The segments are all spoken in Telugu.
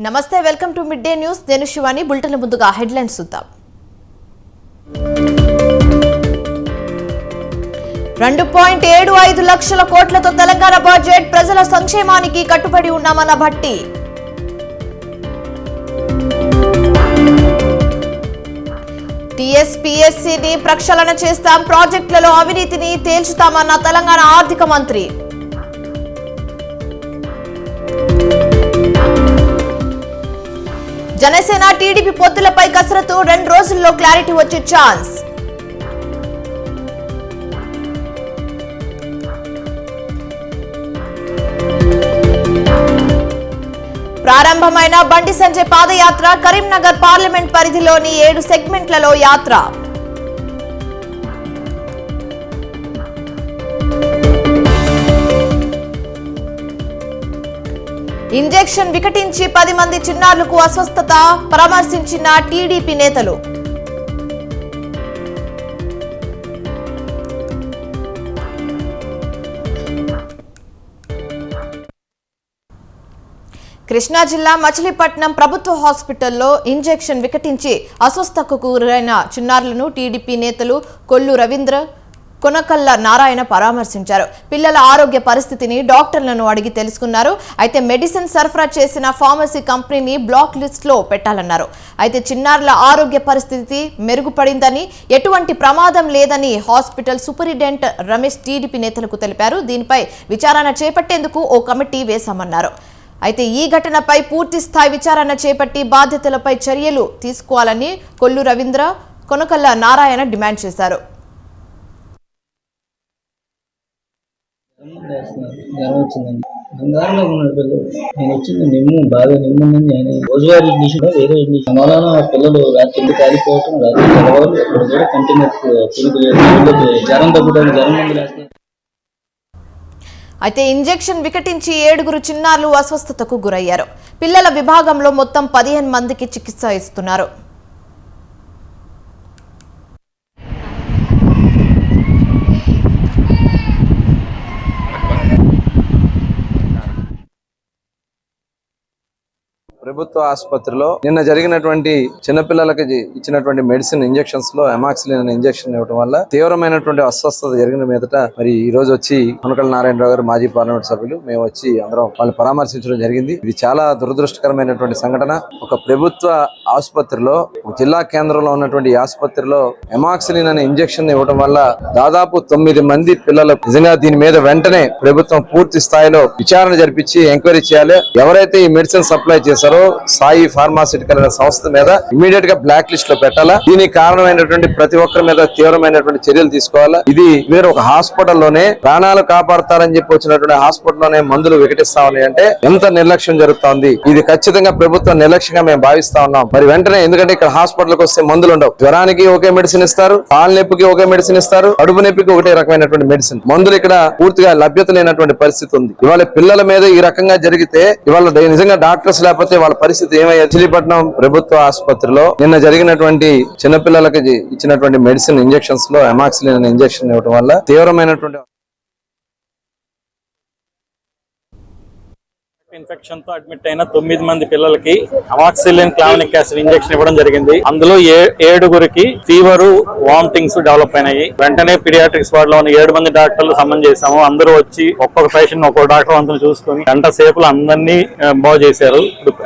నమస్తే welcome to mid day news నేను శివాని బులెటిన్ ముందుగా హెడ్లైన్స్ చూద్దాం 2.75 లక్షల కోట్లతో తెలంగాణ బడ్జెట్ ప్రజల సంక్షేమానికి కట్టుబడి ఉన్నామన్న భట్టి టీఎస్పీఎస్సీని ప్రక్షాళన చేస్తాం ప్రాజెక్టులలో అవినీతిని తేల్చుతామన్న తెలంగాణ ఆర్థిక మంత్రి జనసేన టీడీపీ పొత్తులపై కసరత్తు 2 రోజుల్లో క్లారిటీ వచ్చే ఛాన్స్ ప్రారంభమైన బండి సంజయ్ పాదయాత్ర కరీంనగర్ పార్లమెంట్ పరిధిలోని 7 సెగ్మెంట్లలో యాత్ర ఇంజెక్షన్ వికటించి 10 మంది చిన్నారులకు అస్వస్థత పరామర్శించిన టీడీపీ నేతలు కృష్ణా జిల్లా మచిలీపట్నం ప్రభుత్వ హాస్పిటల్లో ఇంజెక్షన్ వికటించి అస్వస్థతకు గురైన చిన్నారులను టీడీపీ నేతలు కొల్లు రవీంద్ర కొనకల్ల నారాయణ పరామర్శించారు. పిల్లల ఆరోగ్య పరిస్థితిని డాక్టర్లను అడిగి తెలుసుకున్నారు. అయితే మెడిసిన్ సరఫరా చేసిన ఫార్మసీ కంపెనీని బ్లాక్ లిస్ట్ లో పెట్టాలన్నారు. అయితే చిన్నారుల ఆరోగ్య పరిస్థితి మెరుగుపడిందని, ఎటువంటి ప్రమాదం లేదని హాస్పిటల్ సూపరింటెండెంట్ రమేష్ టీడీపీ నేతలకు తెలిపారు. దీనిపై విచారణ చేపట్టేందుకు ఓ కమిటీ వేశామన్నారు. అయితే ఈ ఘటనపై పూర్తి స్థాయి విచారణ చేపట్టి బాధ్యతలపై చర్యలు తీసుకోవాలని కొల్లు రవీంద్ర కొనకల్ల నారాయణ డిమాండ్ చేశారు. జ్వరం వచ్చిందండి, బంగారంలో ఉన్నాడు పిల్లలు. నేను వచ్చింది నిమ్ము బాగా నిమ్ముందని ఆయన రోజువారీ ఇండిషన్ వేరే ఇండిషన్ మూలాన పిల్లలు రాత్రి ఎందుకు కాలిపోవటం, రాత్రి తెలవాలి అప్పుడు కూడా కంటిన్యూస్ పురుగు జ్వరం తగ్గడానికి జ్వరం మందులు వేస్తున్నారు. అయితే ఇంజెక్షన్ వికటించి 7 చిన్నారులు అస్వస్థతకు గురయ్యారు. పిల్లల విభాగంలో మొత్తం 15 మందికి చికిత్స ఇస్తున్నారు. ప్రభుత్వ ఆసుపత్రిలో నిన్న జరిగినటువంటి చిన్నపిల్లలకి ఇచ్చినటువంటి మెడిసిన్ ఇంజెక్షన్స్ లో అమాక్సిలిన్ అనే ఇంజెక్షన్ ఇవ్వడం వల్ల తీవ్రమైనటువంటి అస్వస్థత జరిగిన మీదట మరి ఈ రోజు వచ్చి కొనకళ్ళ నారాయణరావు గారు మాజీ పార్లమెంట్ సభ్యులు మేము వచ్చి అందరం వాళ్ళు పరామర్శించడం జరిగింది. ఇది చాలా దురదృష్టకరమైనటువంటి సంఘటన. ఒక ప్రభుత్వ ఆసుపత్రిలో జిల్లా కేంద్రంలో ఉన్నటువంటి ఈ ఆసుపత్రిలో అమాక్సిలిన్ అనే ఇంజెక్షన్ ఇవ్వడం వల్ల దాదాపు 9 మంది పిల్లలకు నిజంగా దీని మీద వెంటనే ప్రభుత్వం పూర్తి స్థాయిలో విచారణ జరిపించి ఎంక్వైరీ చేయాలి. ఎవరైతే ఈ మెడిసిన్ సప్లై చేశారో సాయి ఫార్మాసిటికల్ అనే సంస్థ మీద ఇమీడియట్ గా బ్లాక్ లిస్ట్ లో పెట్టాలా. దీనికి కారణమైనటువంటి ప్రతి ఒక్కరి మీద తీవ్రమైనటువంటి చర్యలు తీసుకోవాలా. ఇది వేరే ఒక హాస్పిటల్లోనే ప్రాణాలు కాపాడతారని చెప్పి వచ్చినటువంటి హాస్పిటల్లోనే మందులు వికటిస్తామని అంటే ఎంత నిర్లక్ష్యం జరుగుతోంది. ఇది ఖచ్చితంగా ప్రభుత్వం నిర్లక్ష్యంగా మేము భావిస్తా ఉన్నాం. మరి వెంటనే, ఎందుకంటే ఇక్కడ హాస్పిటల్కి వస్తే మందులు ఉండవు. జ్వరానికి ఒకే మెడిసిన్ ఇస్తారు, కాళ్ళ నొప్పికి ఒకే మెడిసిన్ ఇస్తారు, కడుపు నొప్పికి ఒకటే రకమైనటువంటి మెడిసిన్. మందులు ఇక్కడ పూర్తిగా లభ్యత లేనటువంటి పరిస్థితి ఉంది. ఇవాళ పిల్లల మీద ఈ రకంగా జరిగితే ఇవాళ నిజంగా డాక్టర్స్ లేకపోతే వాళ్ళ పరిస్థితి ఏమయ్యా. మచిలీపట్నం ప్రభుత్వ ఆసుపత్రిలో నిన్న జరిగినటువంటి చిన్నపిల్లలకి ఇచ్చినటువంటి మెడిసిన్ ఇంజెక్షన్స్ లో అమాక్సిలిన్ అనే ఇంజెక్షన్ ఇవ్వడం వల్ల తీవ్రమైనటువంటి ఇన్ఫెక్షన్ తో అడ్మిట్ అయిన 9 మంది పిల్లలకి అమాక్సిలిన్ క్లావనిక్ యాసిడ్ ఇంజెక్షన్ ఇవ్వడం జరిగింది. అందులో 7 ఫీవర్, వామిటింగ్స్ డెవలప్ అయినాయి. వెంటనే పీడియాట్రిక్స్ వార్డ్ లో ఉన్న 7 మంది డాక్టర్లు సమ్మన్ చేశాము. అందరూ వచ్చి ఒక్కొక్క పేషెంట్ ఒక్కొక్క డాక్టర్ అంతా చూసుకుని గంట సేపులు అందరినీ బాగు చేశారు.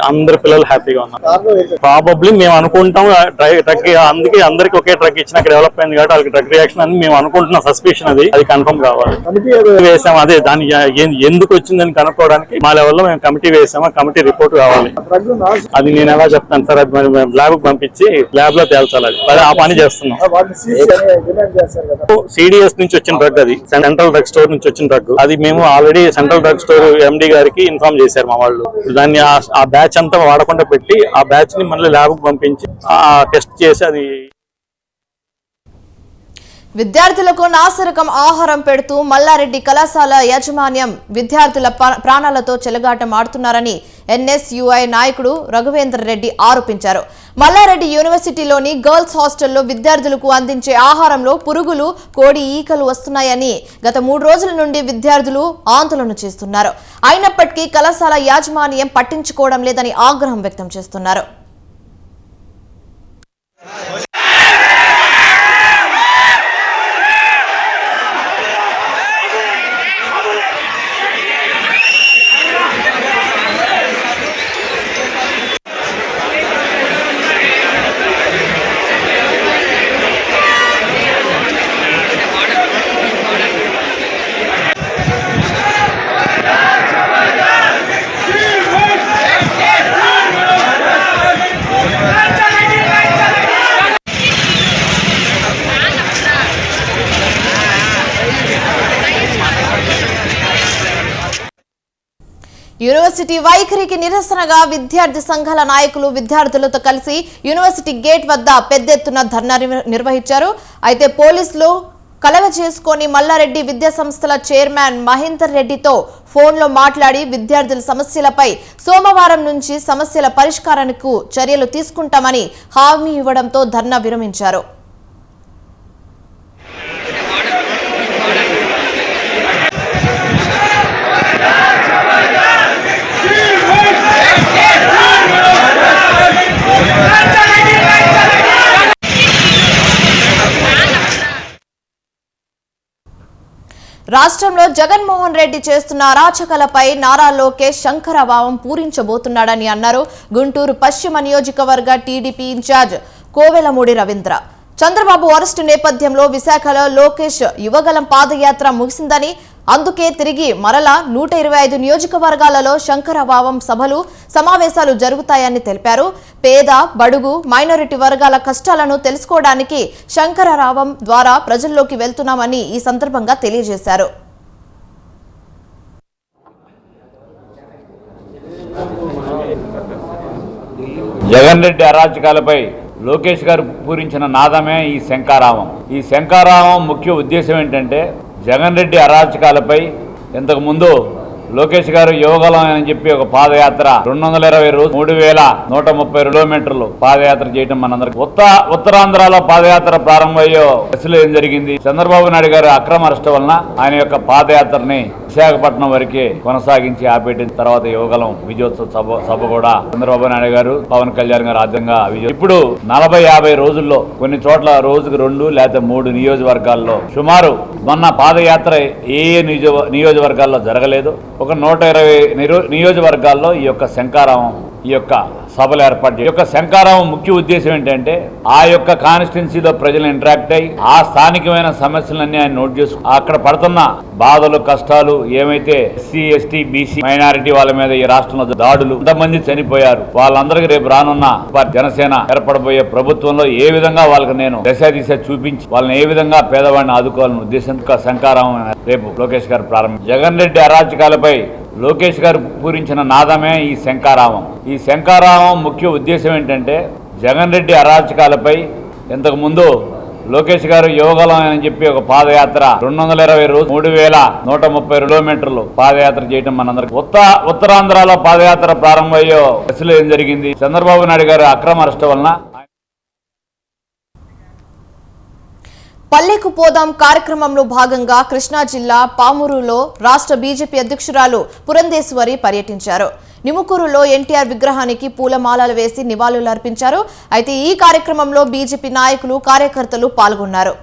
అందరు పిల్లలు హ్యాపీగా ఉన్నారు. ప్రాబబ్లీ మేము అనుకుంటాం డ్రగ్, అందుకే అందరికి ఒకే డ్రగ్ ఇచ్చినాక డెవలప్ అయింది కాబట్టి వాళ్ళకి డ్రగ్ రియాక్షన్ అని మేము అనుకుంటున్న సస్పిషన్ అది కన్ఫర్మ్ కావాలి. వేసాం, అదే దానికి ఎందుకు వచ్చిందని కనుక్కోవడానికి మా లెవెల్లో మేము కమిటీ వేసాము. కమిటీ రిపోర్ట్ కావాలి. అది నేను ఎలా చెప్తాను సార్, అది మరి ల్యాబ్ పంపించి ల్యాబ్ లో తేల్చాలి. అది ఆ పని చేస్తున్నాం. సిడిఎస్ నుంచి వచ్చిన డ్రగ్, అది సెంట్రల్ డ్రగ్ స్టోర్ నుంచి వచ్చిన డ్రగ్. అది మేము ఆల్రెడీ సెంట్రల్ డ్రగ్ స్టోర్ ఎండి గారికి ఇన్ఫార్మ్ చేశారు మా వాళ్ళు. దాన్ని ఆ బ్యాచ్ అంతా వాడకుండా పెట్టి ఆ బ్యాచ్ ని మళ్ళీ ల్యాబ్ పంపించి టెస్ట్ చేసి అది విద్యార్థులకు నాసిరకం ఆహారం పెడుతూ మల్లారెడ్డి కళాశాల యాజమాన్యం విద్యార్థుల ప్రాణాలతో చెలగాటం ఆడుతున్నారని ఎన్ఎస్యుఐ నాయకుడు రఘువేంద్ర రెడ్డి ఆరోపించారు. మల్లారెడ్డి యూనివర్సిటీలోని గర్ల్స్ హాస్టల్లో విద్యార్థులకు అందించే ఆహారంలో పురుగులు, కోడి ఈకలు వస్తున్నాయని గత 3 రోజుల నుండి విద్యార్థులు ఆందోళన చేస్తున్నారు. అయినప్పటికీ కళాశాల యాజమాన్యం పట్టించుకోవడం లేదని ఆగ్రహం వ్యక్తం చేస్తున్నారు. యూనివర్సిటీ వైఖరికి నిరసనగా విద్యార్థి సంఘాల నాయకులు విద్యార్థులతో కలిసి యూనివర్సిటీ గేట్ వద్ద పెద్ద ఎత్తున ధర్నా నిర్వహించారు. అయితే పోలీసులు కలవ చేసుకొని మల్లారెడ్డి విద్యా సంస్థల చైర్మన్ మహేందర్ రెడ్డితో ఫోన్లో మాట్లాడి విద్యార్థుల సమస్యలపై సోమవారం నుంచి సమస్యల పరిష్కారానికి చర్యలు తీసుకుంటామని హామీ ఇవ్వడంతో ధర్నా విరమించారు. రాష్ట్రంలో జగన్మోహన్ రెడ్డి చేస్తున్న అరాచకాలపై నారా లోకేష్ శంకరాభావం పూరించబోతున్నాడని అన్నారు గుంటూరు పశ్చిమ నియోజకవర్గ టీడీపీ ఇన్ఛార్జ్ కోవెలమూడి రవీంద్ర. చంద్రబాబు అరెస్టు నేపథ్యంలో విశాఖలో లోకేష్ యువగలం పాదయాత్ర ముగిసిందని, అందుకే తిరిగి మరలా 125 నియోజకవర్గాలలో శంకరాభావం సభలు, సమావేశాలు జరుగుతాయని తెలిపారు. పేద, బడుగు, మైనారిటీ వర్గాల కష్టాలను తెలుసుకోవడానికి శంకరాభావం ద్వారా ప్రజల్లోకి వెళ్తున్నామని ఈ సందర్భంగా తెలియజేశారు. జగన్ రెడ్డి అరాచకాలపై లోకేష్ గారు పూరించిన నాదమే ఈ శంకారావం. ఈ శంకారావం ముఖ్య ఉద్దేశం ఏంటంటే, జగన్ రెడ్డి అరాచకాలపై ఇంతకు ముందు లోకేష్ గారు యువగలం అని చెప్పి ఒక పాదయాత్ర 220 రోజులు 3130 కిలోమీటర్లు పాదయాత్ర చేయడం మనందరికి. ఉత్తరాంధ్రలో పాదయాత్ర ప్రారంభమయ్యే దశలో ఏం జరిగింది? చంద్రబాబు నాయుడు గారు అక్రమ అరెస్టు వలన ఆయన యొక్క పాదయాత్రని విశాఖపట్నం వరకే కొనసాగించి ఆపేటిన తర్వాత యువగలం విజయోత్సవ సభ కూడా చంద్రబాబు నాయుడు గారు, పవన్ కళ్యాణ్ గారు ఆద్యంగా ఇప్పుడు 40-50 రోజుల్లో కొన్ని చోట్ల రోజుకు 2 లేదా 3 నియోజకవర్గాల్లో సుమారు మొన్న పాదయాత్ర ఏ నియోజకవర్గాల్లో జరగలేదు. ఒక 120 నియోజకవర్గాల్లో ఈ యొక్క శంకారావం, ఈ యొక్క సభలు ఏర్పాటు చేయాలి. ఈ యొక్క శంకారావం ముఖ్య ఉద్దేశం ఏంటంటే, ఆ యొక్క కాన్స్టిట్యున్సీలో ప్రజలు ఇంటరాక్ట్ అయ్యి ఆ స్థానికమైన సమస్యలన్నీ ఆయన నోట్ చేసుకు అక్కడ పడుతున్న బాధలు, కష్టాలు ఏమైతే ఎస్సీ, ఎస్టీ, బీసీ, మైనారిటీ వాళ్ళ మీద ఈ రాష్ట్రంలో దాడులు, ఎంతమంది చనిపోయారు, వాళ్ళందరికీ రేపు రానున్న జనసేన ఏర్పడబోయే ప్రభుత్వంలో ఏ విధంగా వాళ్ళకి నేను దశ చూపించి వాళ్ళని ఏ విధంగా పేదవాడిని ఆదుకోవాలనే ఉద్దేశంతో శంకారావం రేపు లోకేష్ గారు ప్రారంభించారు. జగన్ రెడ్డి అరాచకాలపై లోకేష్ గారు పూరించిన నాదమే ఈ శంకారావం. ఈ శంకారావం ముఖ్య ఉద్దేశం ఏంటంటే, జగన్ రెడ్డి అరాచకాలపై ఇంతకు ముందు లోకేష్ గారు యువగలం అని చెప్పి ఒక పాదయాత్ర 220 రోజులు 3130 కిలోమీటర్లు పాదయాత్ర చేయడం మనందరికి. ఉత్తరాంధ్రలో పాదయాత్ర ప్రారంభమయ్యే దశలో ఏం జరిగింది? చంద్రబాబు నాయుడు గారు అక్రమ అరెస్టు వలన పల్లెకు పోదాం కార్యక్రమంలో భాగంగా కృష్ణా జిల్లా పామూరులో రాష్ట్ర బీజేపీ అధ్యక్షురాలు పురంధేశ్వరి పర్యటించారు. నిముకూరులో ఎన్టీఆర్ విగ్రహానికి పూలమాలలు వేసి నివాళులర్పించారు. అయితే ఈ కార్యక్రమంలో బీజేపీ నాయకులు, కార్యకర్తలు పాల్గొన్నారు.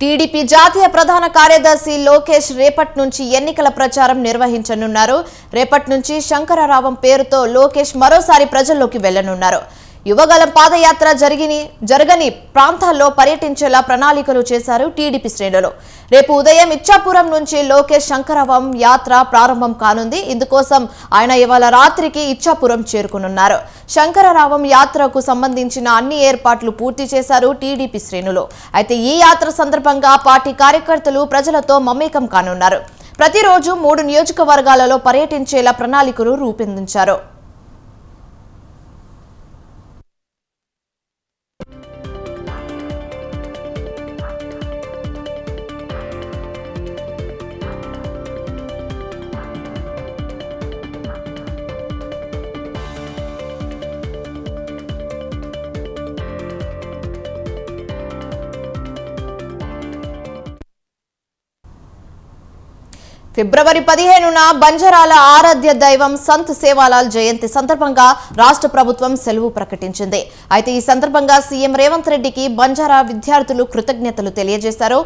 టీడీపీ జాతీయ ప్రధాన కార్యదర్శి లోకేష్ రేపటి నుంచి ఎన్నికల ప్రచారం నిర్వహించనున్నారు. రేపటి నుంచి శంకరారావం పేరుతో లోకేష్ మరోసారి ప్రజల్లోకి వెళ్లనున్నారు. యువగలం పాదయాత్ర జరగని ప్రాంతాల్లో పర్యటించేలా ప్రణాళికలు చేశారు టీడీపీ శ్రేణులు. రేపు ఉదయం ఇచ్చాపురం నుంచి లోకేష్ శంకరరావం యాత్ర ప్రారంభం కానుంది. ఇందుకోసం ఆయన ఇవాళ రాత్రికి ఇచ్చాపురం చేరుకునున్నారు. శంకరరావం యాత్రకు సంబంధించిన అన్ని ఏర్పాట్లు పూర్తి చేశారు టీడీపీ శ్రేణులు. అయితే ఈ యాత్ర సందర్భంగా పార్టీ కార్యకర్తలు ప్రజలతో మమేకం కానున్నారు. ప్రతిరోజు 3 నియోజకవర్గాలలో పర్యటించేలా ప్రణాళికలు రూపొందించారు. ఫిబ్రవరి 15న బంజారాల ఆరాధ్య దైవం సంత్ సేవాలాల్ జయంతి సందర్భంగా రాష్ట్ర ప్రభుత్వం సెలవు ప్రకటించింది. అయితే ఈ సందర్భంగా సీఎం రేవంత్ రెడ్డికి బంజారా విద్యార్థులు కృతజ్ఞతలు తెలియజేశారు.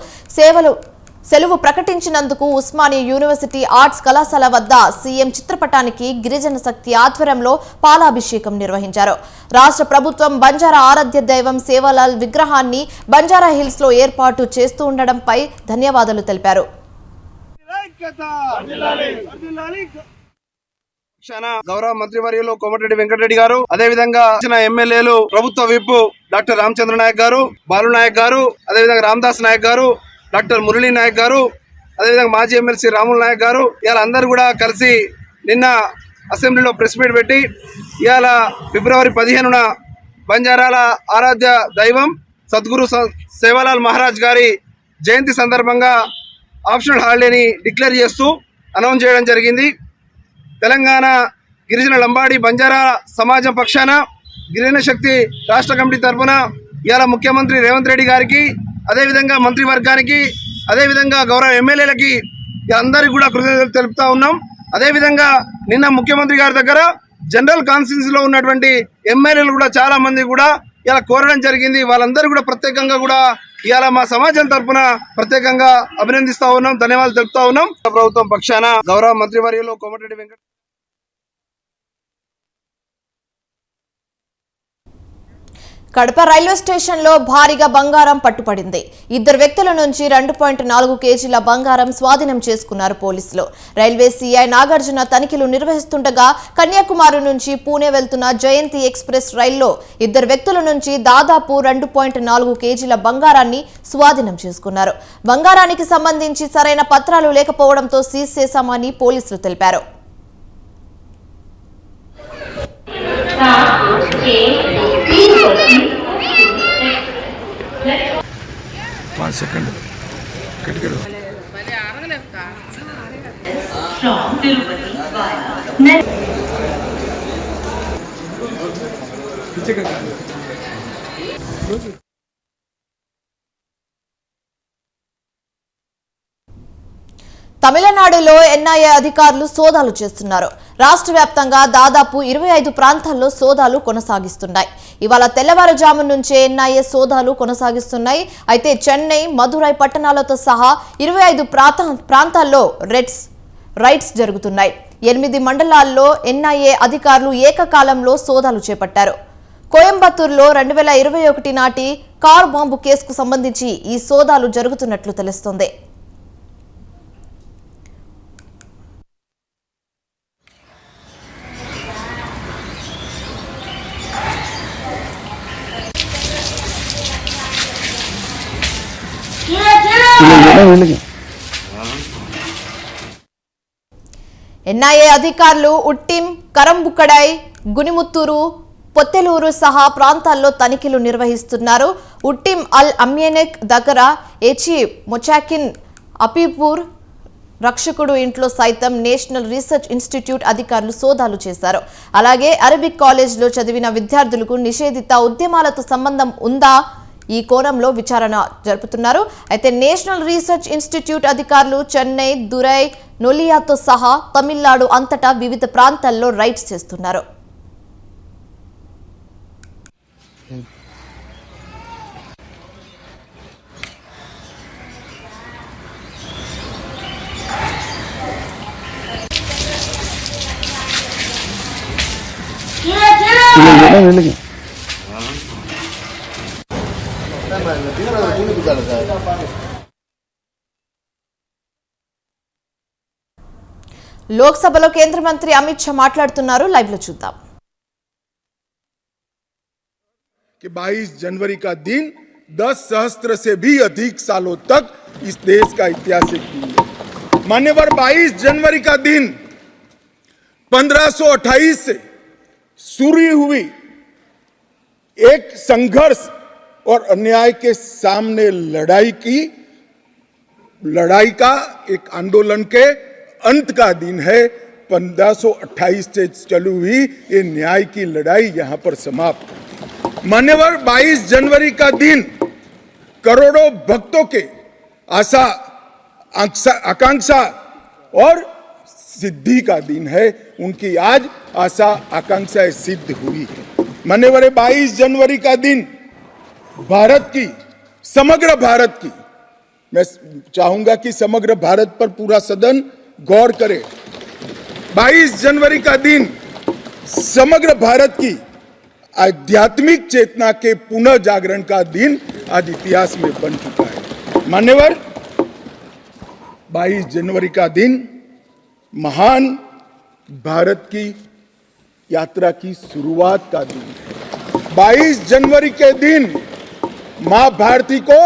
సెలవు ప్రకటించినందుకు ఉస్మానియా యూనివర్సిటీ ఆర్ట్స్ కళాశాల వద్ద సీఎం చిత్రపటానికి గిరిజన శక్తి ఆధ్వర్యంలో పాలాభిషేకం నిర్వహించారు. రాష్ట్ర ప్రభుత్వం బంజారా ఆరాధ్య దైవం సేవాలాల్ విగ్రహాన్ని బంజారా హిల్స్ లో ఏర్పాటు చేస్తూ ఉండడంపై ధన్యవాదాలు తెలిపారు. గౌరవ మంత్రివర్యులు కోమటిరెడ్డి వెంకటరెడ్డి గారు, అదే విధంగా ఎమ్మెల్యేలు, ప్రభుత్వ విప్ డాక్టర్ రామచంద్ర నాయక్ గారు, బాలు నాయక్ గారు, అదేవిధంగా రామదాస్ నాయక్ గారు, డాక్టర్ మురళీ నాయక్ గారు, అదేవిధంగా మాజీ ఎమ్మెల్సీ రాముల్ నాయక్ గారు ఇవాళ అందరూ కూడా కలిసి నిన్న అసెంబ్లీలో ప్రెస్ మీట్ పెట్టి ఇవాళ ఫిబ్రవరి 15న బంజారాల ఆరాధ్య దైవం సద్గురు సేవాలాల్ మహారాజ్ గారి జయంతి సందర్భంగా ఆప్షనల్ హాలిడేని డిక్లేర్ చేస్తూ అనౌన్స్ చేయడం జరిగింది. తెలంగాణ గిరిజన లంబాడి బంజారా సమాజం పక్షాన గిరిజన శక్తి రాష్ట్ర కమిటీ తరఫున ఇవాళ ముఖ్యమంత్రి రేవంత్ రెడ్డి గారికి, అదేవిధంగా మంత్రివర్గానికి, అదేవిధంగా గౌరవ ఎమ్మెల్యేలకి అందరికీ కూడా కృతజ్ఞతలు తెలుపుతా ఉన్నాం. అదేవిధంగా నిన్న ముఖ్యమంత్రి గారి దగ్గర జనరల్ కాన్స్టిట్యూన్సీలో ఉన్నటువంటి ఎమ్మెల్యేలు కూడా చాలా మంది కూడా ఇలా కోరడం జరిగింది. వాళ్ళందరూ కూడా ప్రత్యేకంగా కూడా ఇవాళ మా సమాజం తరఫున ప్రత్యేకంగా అభినందిస్తా ఉన్నాం, ధన్యవాదాలు తెలుపుతా ఉన్నాం. ప్రభుత్వం పక్షాన గౌరవ మంత్రివర్యులు కోమటిరెడ్డి వెంకట కడప రైల్వే స్టేషన్లో భారీగా బంగారం పట్టుపడింది. 2 వ్యక్తుల నుంచి 2.4 కేజీల బంగారం స్వాధీనం చేసుకున్నారు పోలీసులు. రైల్వే సీఐ నాగార్జున తనిఖీలు నిర్వహిస్తుండగా కన్యాకుమారి నుంచి పూణే వెళ్తున్న జయంతి ఎక్స్ప్రెస్ రైల్లో 2 వ్యక్తుల నుంచి దాదాపు 2.4 కేజీల బంగారాన్ని స్వాధీనం చేసుకున్నారు. బంగారానికి సంబంధించి సరైన పత్రాలు లేకపోవడంతో సీజ్ చేశామని పోలీసులు తెలిపారు. తమిళనాడులో ఎన్ఐఏ అధికారులు సోదాలు చేస్తున్నారు. రాష్ట్ర వ్యాప్తంగా దాదాపు 25 ప్రాంతాల్లో సోదాలు కొనసాగిస్తున్నాయి. ఇవాళ తెల్లవారుజాము నుంచే ఎన్ఐఏ సోదాలు కొనసాగిస్తున్నాయి. అయితే చెన్నై, మదురై పట్టణాలతో సహా 25 ప్రాంతాల్లో రైడ్స్ జరుగుతున్నాయి. 8 మండలాల్లో ఎన్ఐఏ అధికారులు ఏకకాలంలో సోదాలు చేపట్టారు. కోయంబత్తూరులో 2021 నాటి కారు బాంబు కేసుకు సంబంధించి ఈ సోదాలు జరుగుతున్నట్లు తెలుస్తోంది. ఎన్ఐఏ అధికారులు ఉట్టిం, కరంబుక్కడై, గునిముత్తూరు, పొత్తెలూరు సహా ప్రాంతాల్లో తనిఖీలు నిర్వహిస్తున్నారు. ఉట్టిం అల్ అమ్యేనెక్ దగ్గర ఏచి మొచాకిన్ అపీపూర్ రక్షకుడు ఇంట్లో సైతం నేషనల్ రీసెర్చ్ ఇన్స్టిట్యూట్ అధికారులు సోదాలు చేశారు. అలాగే అరబిక్ కాలేజ్లో చదివిన విద్యార్థులకు నిషేధిత ఉద్యమాలతో సంబంధం ఉందా, ఈ కోణంలో విచారణ జరుపుతున్నారు. అయితే నేషనల్ రీసెర్చ్ ఇన్స్టిట్యూట్ అధికారులు చెన్నై, దురై, నొలియాతో సహా తమిళనాడు అంతటా వివిధ ప్రాంతాల్లో రైడ్స్ చేస్తున్నారు. अच्छा लगा है। లోక్సభలో కేంద్ర మంత్రి అమిత్ షా మాట్లాడుతున్నారు. లైవ్ లో చూద్దాం. कि 22 जनवरी का दिन 10 सहस्त्र से भी अधिक सालों तक इस देश का ऐतिहासिक दिन है। मान्यवर 22 जनवरी का दिन 1528 से शुरू हुई एक संघर्ष और अन्याय के सामने लड़ाई का एक आंदोलन के अंत का दिन है। 1528 से चली हुई ये न्याय की लड़ाई यहां पर समाप्त। मान्यवर 22 जनवरी का दिन करोड़ों भक्तों के आशा आकांक्षा और सिद्धि का दिन है। उनकी आज आशा आकांक्षाएं सिद्ध हुई है। मान्यवर 22 जनवरी का दिन भारत की, समग्र भारत की, मैं चाहूंगा कि समग्र भारत पर पूरा सदन गौर करे। 22 जनवरी का दिन समग्र भारत की आध्यात्मिक चेतना के पुनः जागरण का दिन आज इतिहास में बन चुका है। मान्यवर 22 जनवरी का दिन महान भारत की यात्रा की शुरुआत का दिन है। 22 जनवरी के दिन मां भारती को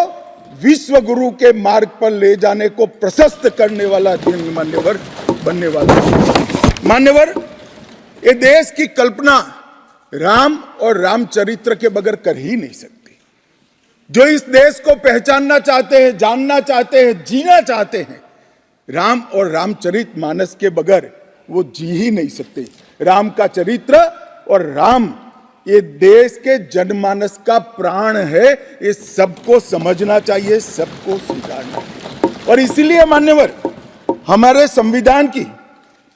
विश्व गुरु के मार्ग पर ले जाने को प्रशस्त करने वाला दिन मान्यवर बनने वाला है। मान्यवर ये देश की कल्पना राम और रामचरित्र के बगैर कर ही नहीं सकती। जो इस देश को पहचानना चाहते हैं, जानना चाहते हैं, जीना चाहते हैं, राम और रामचरित मानस के बगैर वो जी ही नहीं सकते। राम का चरित्र और राम ये देश के जनमानस का प्राण है। ये सबको समझना चाहिए, सबको स्वीकारना चाहिए। और इसीलिए मान्यवर हमारे संविधान की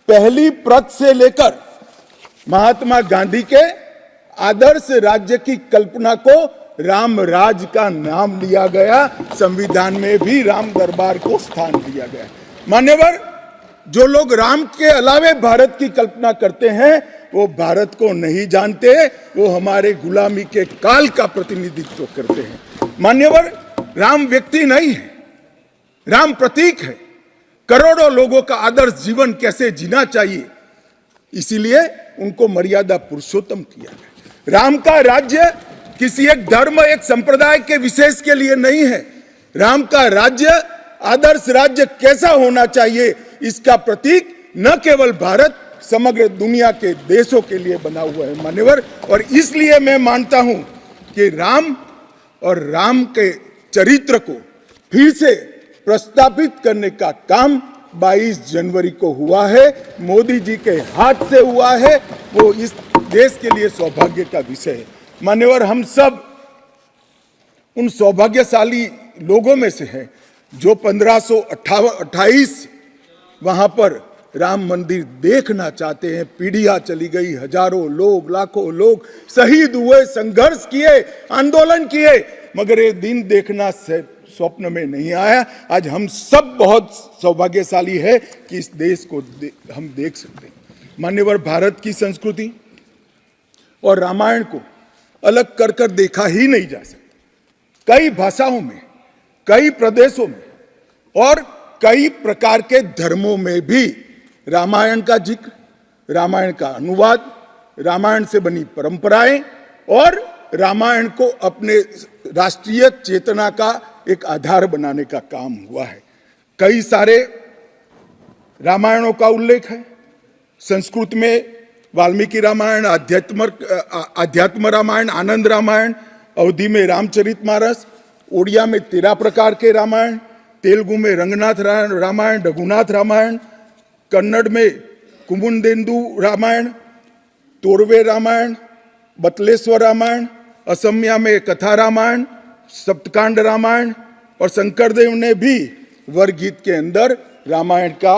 पहली प्रत से लेकर महात्मा गांधी के आदर्श राज्य की कल्पना को राम राज का नाम दिया गया। संविधान में भी राम दरबार को स्थान दिया गया। मान्यवर जो लोग राम के अलावे भारत की कल्पना करते हैं वो भारत को नहीं जानते, वो हमारे गुलामी के काल का प्रतिनिधित्व करते हैं। मान्यवर राम व्यक्ति नहीं है, राम प्रतीक है। करोड़ों लोगों का आदर्श जीवन कैसे जीना चाहिए, इसीलिए उनको मर्यादा पुरुषोत्तम किया गया। राम का राज्य किसी एक धर्म, एक संप्रदाय के विशेष के लिए नहीं है। राम का राज्य, आदर्श राज्य कैसा होना चाहिए, इसका प्रतीक न केवल भारत, समग्र दुनिया के देशों के लिए बना हुआ है मान्यवर। और इसलिए मैं मानता हूं कि राम और राम के चरित्र को फिर से प्रस्तावित करने का काम 22 जनवरी को हुआ है, मोदी जी के हाथ से हुआ है। वो इस देश के लिए सौभाग्य का विषय है। मान्यवर हम सब उन सौभाग्यशाली लोगों में से हैं जो 1528 वहां पर राम मंदिर देखना चाहते हैं। पीढ़ियां चली गई, हजारों लोग, लाखों लोग शहीद हुए, संघर्ष किए, आंदोलन किए, मगर ये दिन देखना स्वप्न में नहीं आया। आज हम सब बहुत सौभाग्यशाली है कि इस देश को हम देख सकते हैं। मान्यवर भारत की संस्कृति और रामायण को अलग कर कर देखा ही नहीं जा सकता। कई भाषाओं में, कई प्रदेशों में और कई प्रकार के धर्मों में भी रामायण का जिक्र, रामायण का अनुवाद, रामायण से बनी परंपराएं और रामायण को अपने राष्ट्रीय चेतना का एक आधार बनाने का काम हुआ है। कई सारे रामायणों का उल्लेख है। संस्कृत में वाल्मीकि रामायण, आध्यात्म रामायण, आनंद रामायण, अवधी में रामचरितमानस, ओडिया में 13 प्रकार के रामायण, तेलुगु में रंगनाथ रामायण, रघुनाथ रामायण, कन्नड़ में कुमुदेंदु रामायण, तोरवे रामायण, बतलेश्वर रामायण, असमिया में कथा रामायण, सप्तकांड रामायण और शंकरदेव ने भी वरगीत के अंदर रामायण का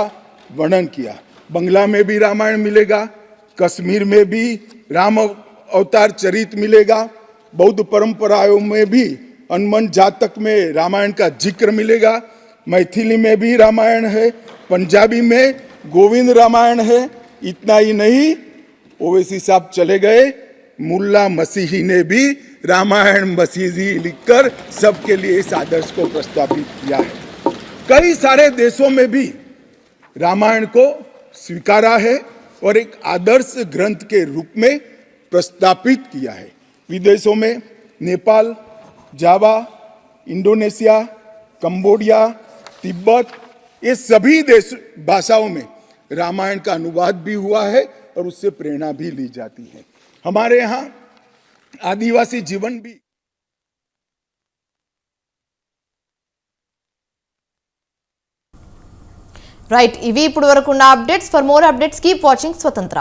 वर्णन किया। बंगला में भी रामायण मिलेगा, कश्मीर में भी राम अवतार चरित मिलेगा, बौद्ध परंपराओं में भी हनुमान जातक में रामायण का जिक्र मिलेगा, मैथिली में भी रामायण है, पंजाबी में गोविंद रामायण है। इतना ही नहीं, ओवैसी साहब चले गए, मुल्ला मसीही ने भी रामायण मसीही लिखकर सबके लिए इस आदर्श को प्रस्तावित किया है। कई सारे देशों में भी रामायण को स्वीकारा है और एक आदर्श ग्रंथ के रूप में प्रस्तावित किया है। विदेशों में नेपाल, जावा, इंडोनेशिया, कंबोडिया, तिब्बत, ये सभी देश भाषाओं में रामायण का अनुवाद भी हुआ है और उससे प्रेरणा भी ली जाती है। हमारे यहाँ आदिवासी जीवन भी రైట్, ఇవి ఇప్పుడు వరకు ఉన్న updates. For more updates keep watching స్వతంత్ర.